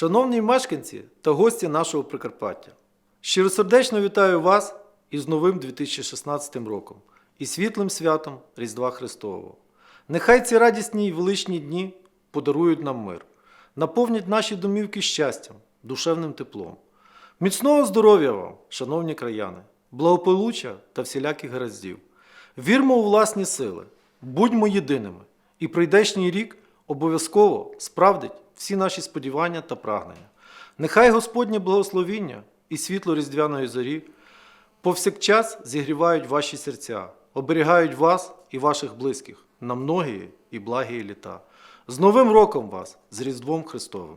Шановні мешканці та гості нашого Прикарпаття, щиросердечно вітаю вас із новим 2016 роком і світлим святом Різдва Христового. Нехай ці радісні й величні дні подарують нам мир, наповнять наші домівки щастям, душевним теплом. Міцного здоров'я вам, шановні краяни, благополуччя та всіляких гараздів. Вірмо у власні сили, будьмо єдиними, і прийдешній рік обов'язково справдить всі наші сподівання та прагнення. Нехай Господнє благословіння і світло Різдвяної зорі повсякчас зігрівають ваші серця, оберігають вас і ваших близьких на многії і благії літа. З Новим роком вас, з Різдвом Христовим!